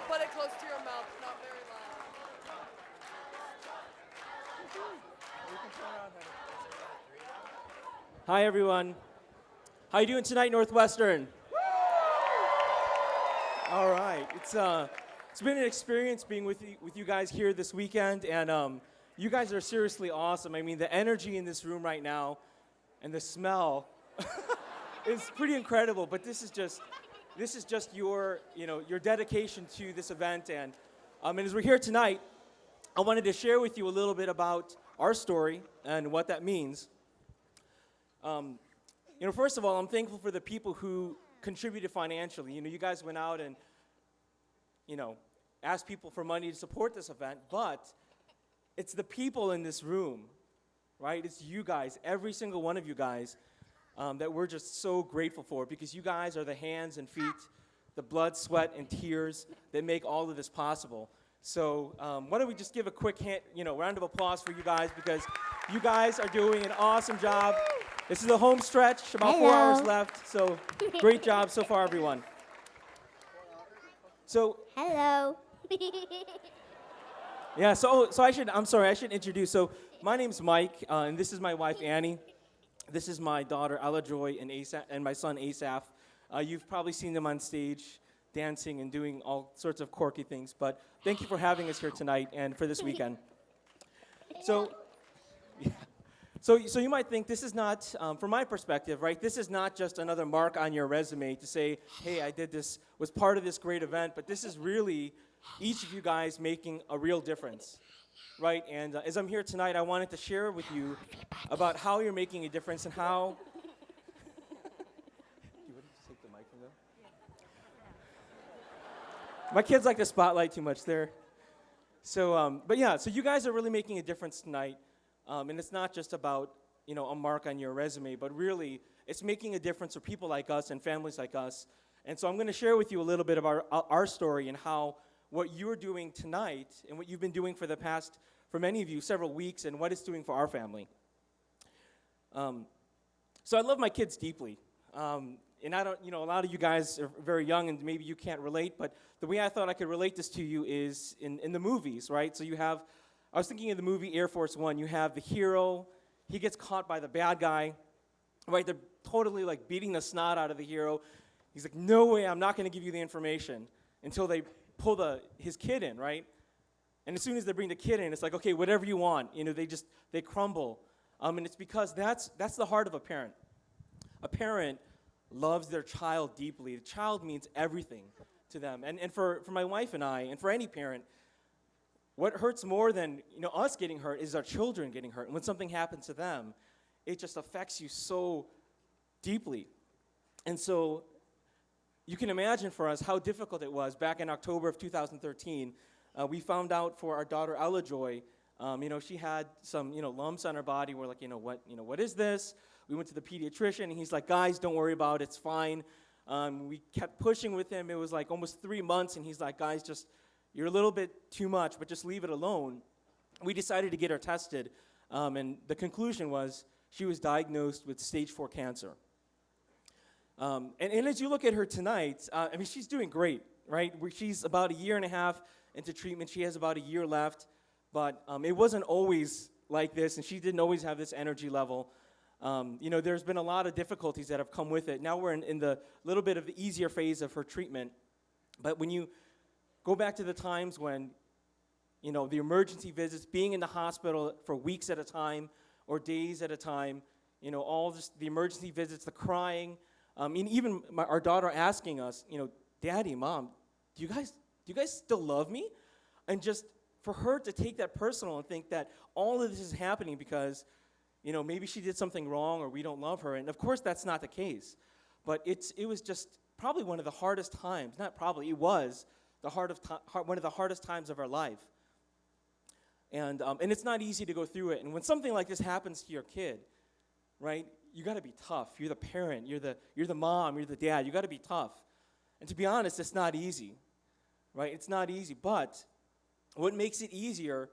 Put it close to your mouth, not very loud. Hi, everyone. How you doing tonight, Northwestern? All right. It's been an experience being with you guys here this weekend, and you guys are seriously awesome. I mean, the energy in this room right now, and the smell, is pretty incredible. But this is just your your dedication to this event, and as we're here tonight, I wanted to share with you a little bit about our story and what that means. First of all, I'm thankful for the people who contributed financially. You guys went out and, asked people for money to support this event, but it's the people in this room, right? It's you guys, every single one of you guys, that we're just so grateful for, because you guys are the hands and feet, the blood, sweat, and tears that make all of this possible. So why don't we just give a quick round of applause for you guys, because you guys are doing an awesome job. This is a home stretch, about 4 hours left, so great job so far, everyone. So Hello. yeah, I'm sorry, I should introduce. So my name's Mike, and this is my wife, Annie. This is my daughter, Ella Joy, and my son, Asaph. You've probably seen them on stage dancing and doing all sorts of quirky things, but thank you for having us here tonight and for this weekend. So, yeah. So you might think this is not, from my perspective, right, this is not just another mark on your resume to say, hey, I did this, was part of this great event, but this is really each of you guys making a real difference, right? And as I'm here tonight, I wanted to share with you about how you're making a difference and how... You want to take the mic from them? My kids like the spotlight too much there. So you guys are really making a difference tonight. And it's not just about, a mark on your resume, but really it's making a difference for people like us and families like us. And so I'm going to share with you a little bit of our story and how what you're doing tonight and what you've been doing for many of you, several weeks, and what it's doing for our family. So I love my kids deeply. And I don't, a lot of you guys are very young and maybe you can't relate, but the way I thought I could relate this to you is in the movies, right? So I was thinking of the movie Air Force One. You have the hero, he gets caught by the bad guy, right? They're totally like beating the snot out of the hero. He's like, no way, I'm not gonna give you the information, until they pull his kid in, right? And as soon as they bring the kid in, it's like, okay, whatever you want. They crumble. And it's because that's the heart of a parent. A parent loves their child deeply. The child means everything to them. And for my wife and I, and for any parent, what hurts more than us getting hurt is our children getting hurt. And when something happens to them, it just affects you so deeply. And so you can imagine for us how difficult it was back in October of 2013. We found out for our daughter Ella Joy, she had some lumps on her body. We're like, what is this? We went to the pediatrician, and he's like, guys, don't worry about it, it's fine. We kept pushing with him. It was like almost 3 months, and he's like, guys, you're a little bit too much, but just leave it alone. We decided to get her tested, and the conclusion was she was diagnosed with stage 4 cancer. And as you look at her tonight, she's doing great, right? She's about a year and a half into treatment. She has about a year left, but it wasn't always like this, and she didn't always have this energy level. There's been a lot of difficulties that have come with it. Now we're in the little bit of the easier phase of her treatment, but when you go back to the times when, the emergency visits, being in the hospital for weeks at a time or days at a time, all just the emergency visits, the crying, and even our daughter asking us, Daddy, Mom, do you guys still love me? And just for her to take that personal and think that all of this is happening because, maybe she did something wrong or we don't love her. And of course that's not the case. But it was just probably one of the hardest times, not probably, it was one of the hardest times of our life. And it's not easy to go through it. And when something like this happens to your kid, right, you got to be tough. You're the parent, you're the mom, you're the dad. You got to be tough. And to be honest, it's not easy, right? It's not easy. But what makes it easier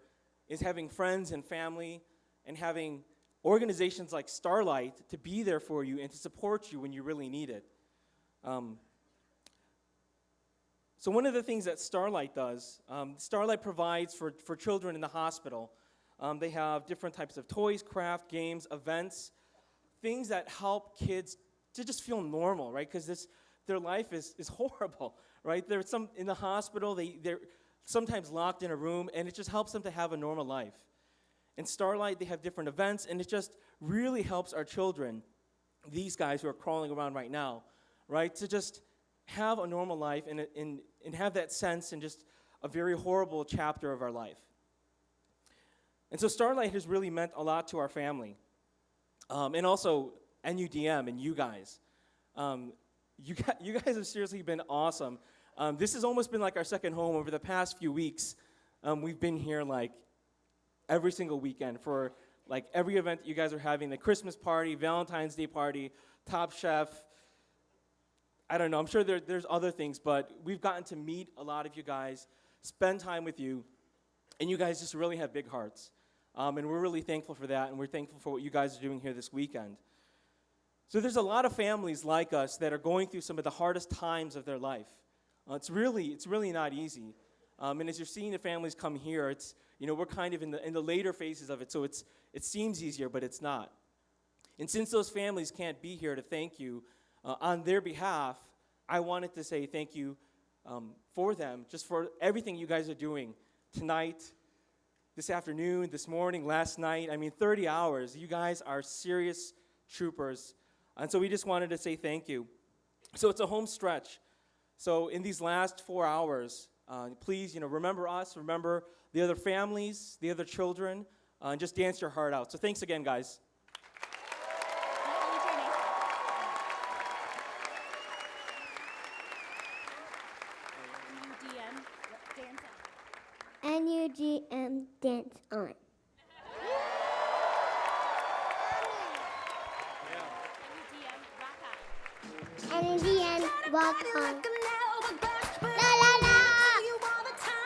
is having friends and family and having organizations like Starlight to be there for you and to support you when you really need it. So one of the things that Starlight does, Starlight provides for children in the hospital. They have different types of toys, craft, games, events, things that help kids to just feel normal, right? Because their life is horrible, right? They're in the hospital, they're sometimes locked in a room, and it just helps them to have a normal life. In Starlight, they have different events, and it just really helps our children, these guys who are crawling around right now, right, to just have a normal life and have that sense in just a very horrible chapter of our life. And so Starlight has really meant a lot to our family, and also NUDM and you guys. You guys have seriously been awesome. This has almost been like our second home over the past few weeks. We've been here like every single weekend for like every event that you guys are having, the Christmas party, Valentine's Day party, Top Chef. I don't know, I'm sure there's other things, but we've gotten to meet a lot of you guys, spend time with you, and you guys just really have big hearts. And we're really thankful for that, and we're thankful for what you guys are doing here this weekend. So there's a lot of families like us that are going through some of the hardest times of their life. It's really not easy. And as you're seeing the families come here, we're kind of in the later phases of it, so it seems easier, but it's not. And since those families can't be here to thank you on their behalf, I wanted to say thank you for them, just for everything you guys are doing tonight, this afternoon, this morning, last night. 30 hours. You guys are serious troopers. And so we just wanted to say thank you. So it's a home stretch. So in these last 4 hours, please, remember us, remember the other families, the other children, and just dance your heart out. So thanks again, guys. NUDM dance on. NUDM rock on.